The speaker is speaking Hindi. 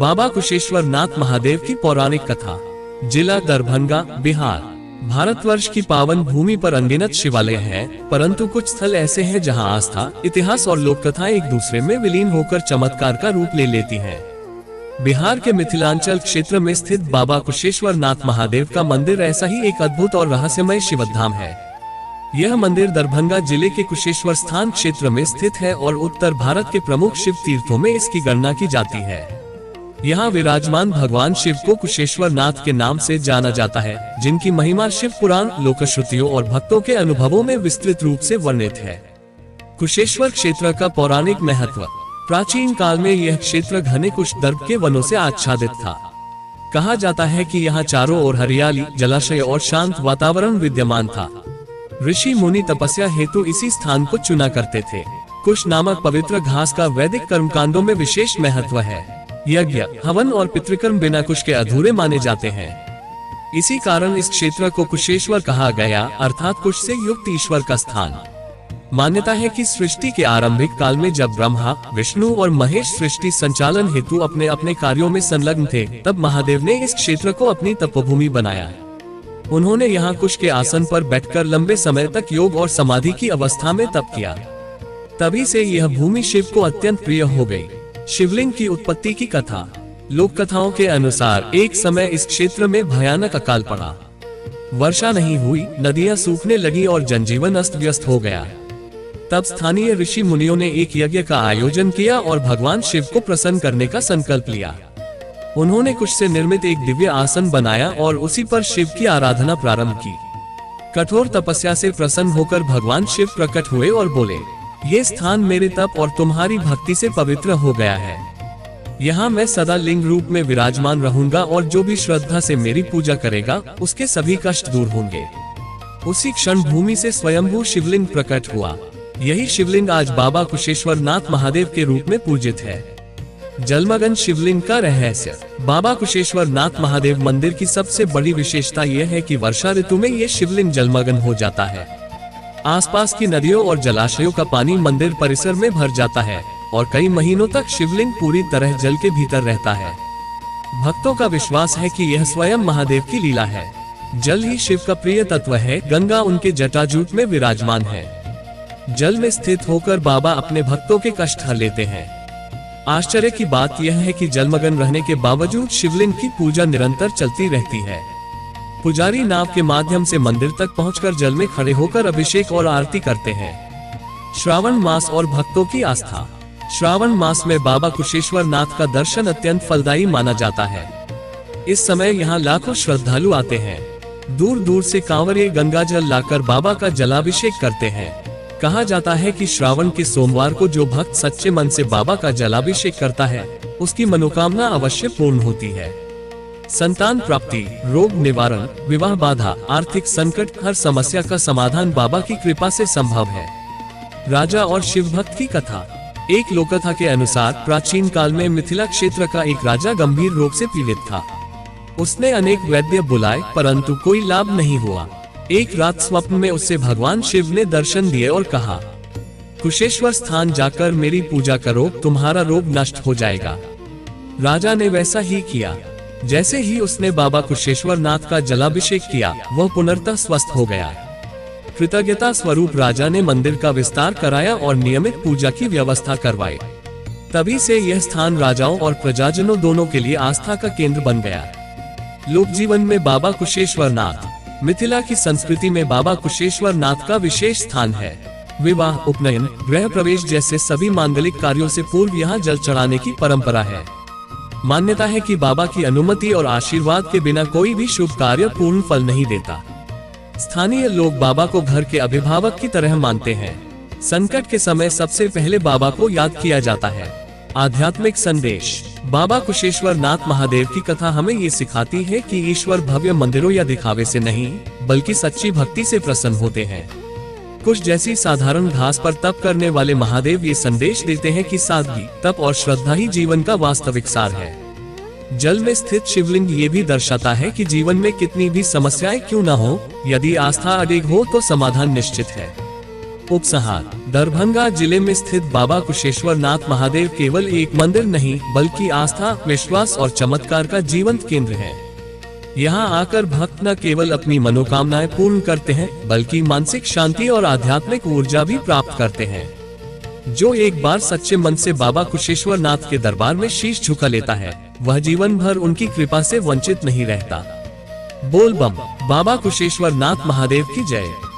बाबा कुशेश्वर नाथ महादेव की पौराणिक कथा। जिला दरभंगा, बिहार। भारतवर्ष की पावन भूमि पर अनगिनत शिवालय हैं, परंतु कुछ स्थल ऐसे हैं जहां आस्था, इतिहास और लोक कथाएं एक दूसरे में विलीन होकर चमत्कार का रूप ले लेती हैं। बिहार के मिथिलांचल क्षेत्र में स्थित बाबा कुशेश्वर नाथ महादेव का मंदिर ऐसा ही एक अद्भुत और रहस्यमय शिवधाम है। यह मंदिर दरभंगा जिले के कुशेश्वर स्थान क्षेत्र में स्थित है और उत्तर भारत के प्रमुख शिव तीर्थों में इसकी गणना की जाती है। यहाँ विराजमान भगवान शिव को कुशेश्वर नाथ के नाम से जाना जाता है, जिनकी महिमा शिव पुराण, लोकश्रुतियों और भक्तों के अनुभवों में विस्तृत रूप से वर्णित है। कुशेश्वर क्षेत्र का पौराणिक महत्व। प्राचीन काल में यह क्षेत्र घने कुशदर्भ के वनों से आच्छादित था। कहा जाता है कि यहाँ चारों ओर हरियाली, जलाशय और शांत वातावरण विद्यमान था। ऋषि मुनि तपस्या हेतु इसी स्थान को चुना करते थे। कुश नामक पवित्र घास का वैदिक कर्मकांडों में विशेष महत्व है। यज्ञ, हवन और पितृकर्म बिना कुश के अधूरे माने जाते हैं। इसी कारण इस क्षेत्र को कुशेश्वर कहा गया, अर्थात कुश से युक्त ईश्वर का स्थान। मान्यता है कि सृष्टि के आरंभिक काल में जब ब्रह्मा, विष्णु और महेश सृष्टि संचालन हेतु अपने अपने कार्यों में संलग्न थे, तब महादेव ने इस क्षेत्र को अपनी तपोभूमि बनाया। उन्होंने यहाँ कुश के आसन पर बैठकर लंबे समय तक योग और समाधि की अवस्था में तप किया। तभी से यह भूमि शिव को अत्यंत प्रिय हो गई। शिवलिंग की उत्पत्ति की कथा। लोक कथाओं के अनुसार एक समय इस क्षेत्र में भयानक अकाल पड़ा। वर्षा नहीं हुई, नदियां सूखने लगी और जनजीवन अस्त व्यस्त हो गया। तब स्थानीय ऋषि मुनियों ने एक यज्ञ का आयोजन किया और भगवान शिव को प्रसन्न करने का संकल्प लिया। उन्होंने कुश से निर्मित एक दिव्य आसन बनाया और उसी पर शिव की आराधना प्रारंभ की। कठोर तपस्या से प्रसन्न होकर भगवान शिव प्रकट हुए और बोले, ये स्थान मेरे तप और तुम्हारी भक्ति से पवित्र हो गया है। यहाँ मैं सदा लिंग रूप में विराजमान रहूंगा और जो भी श्रद्धा से मेरी पूजा करेगा, उसके सभी कष्ट दूर होंगे। उसी क्षण भूमि से स्वयंभू शिवलिंग प्रकट हुआ। यही शिवलिंग आज बाबा कुशेश्वर नाथ महादेव के रूप में पूजित है। जलमग्न शिवलिंग का रहस्य। बाबा कुशेश्वर नाथ महादेव मंदिर की सबसे बड़ी विशेषता यह है कि वर्षा ऋतु में ये शिवलिंग जलमग्न हो जाता है। आसपास की नदियों और जलाशयों का पानी मंदिर परिसर में भर जाता है और कई महीनों तक शिवलिंग पूरी तरह जल के भीतर रहता है। भक्तों का विश्वास है कि यह स्वयं महादेव की लीला है। जल ही शिव का प्रिय तत्व है। गंगा उनके जटाजूट में विराजमान है। जल में स्थित होकर बाबा अपने भक्तों के कष्ट हर लेते हैं। आश्चर्य की बात यह है कि जलमग्न रहने के बावजूद शिवलिंग की पूजा निरंतर चलती रहती है। पुजारी नाव के माध्यम से मंदिर तक पहुंचकर जल में खड़े होकर अभिषेक और आरती करते हैं। श्रावण मास और भक्तों की आस्था। श्रावण मास में बाबा कुशेश्वर नाथ का दर्शन अत्यंत फलदायी माना जाता है। इस समय यहाँ लाखों श्रद्धालु आते हैं। दूर दूर से कांवरिये गंगा जल लाकर बाबा का जलाभिषेक करते हैं। कहा जाता है कि श्रावण के सोमवार को जो भक्त सच्चे मन से बाबा का जलाभिषेक करता है, उसकी मनोकामना अवश्य पूर्ण होती है। संतान प्राप्ति, रोग निवारण, विवाह बाधा, आर्थिक संकट, हर समस्या का समाधान बाबा की कृपा से संभव है। राजा और शिव भक्त की कथा। एक लोककथा के अनुसार प्राचीन काल में मिथिला क्षेत्र का एक राजा गंभीर रोग से पीड़ित था। उसने अनेक वैद्य बुलाए, परंतु कोई लाभ नहीं हुआ। एक रात स्वप्न में उससे भगवान शिव ने दर्शन दिए और कहा, कुशेश्वर स्थान जाकर मेरी पूजा करो, तुम्हारा रोग नष्ट हो जाएगा। राजा ने वैसा ही किया। जैसे ही उसने बाबा कुशेश्वर नाथ का जलाभिषेक किया, वह पुनर्तः स्वस्थ हो गया। कृतज्ञता स्वरूप राजा ने मंदिर का विस्तार कराया और नियमित पूजा की व्यवस्था करवाई। तभी से यह स्थान राजाओं और प्रजाजनों दोनों के लिए आस्था का केंद्र बन गया। लोक जीवन में बाबा कुशेश्वर नाथ। मिथिला की संस्कृति में बाबा कुशेश्वर नाथ का विशेष स्थान है। विवाह, उपनयन, गृह प्रवेश जैसे सभी मांगलिक कार्यों से पूर्व यहाँ जल चढ़ाने की परंपरा है। मान्यता है कि बाबा की अनुमति और आशीर्वाद के बिना कोई भी शुभ कार्य पूर्ण फल नहीं देता। स्थानीय लोग बाबा को घर के अभिभावक की तरह मानते हैं। संकट के समय सबसे पहले बाबा को याद किया जाता है। आध्यात्मिक संदेश। बाबा कुशेश्वर नाथ महादेव की कथा हमें ये सिखाती है कि ईश्वर भव्य मंदिरों या दिखावे से नहीं, बल्कि सच्ची भक्ति से प्रसन्न होते हैं। कुश जैसी साधारण घास पर तप करने वाले महादेव ये संदेश देते हैं कि सादगी, तप और श्रद्धा ही जीवन का वास्तविक सार है। जल में स्थित शिवलिंग ये भी दर्शाता है कि जीवन में कितनी भी समस्याएं क्यों न हो, यदि आस्था अडिग हो तो समाधान निश्चित है। उपसंहार। दरभंगा जिले में स्थित बाबा कुशेश्वर नाथ महादेव केवल एक मंदिर नहीं बल्कि आस्था, विश्वास और चमत्कार का जीवंत केंद्र है। यहाँ आकर भक्त न केवल अपनी मनोकामनाएं पूर्ण करते हैं बल्कि मानसिक शांति और आध्यात्मिक ऊर्जा भी प्राप्त करते हैं। जो एक बार सच्चे मन से बाबा कुशेश्वर नाथ के दरबार में शीश झुका लेता है वह जीवन भर उनकी कृपा से वंचित नहीं रहता। बोल बम। बाबा कुशेश्वर नाथ महादेव की जय।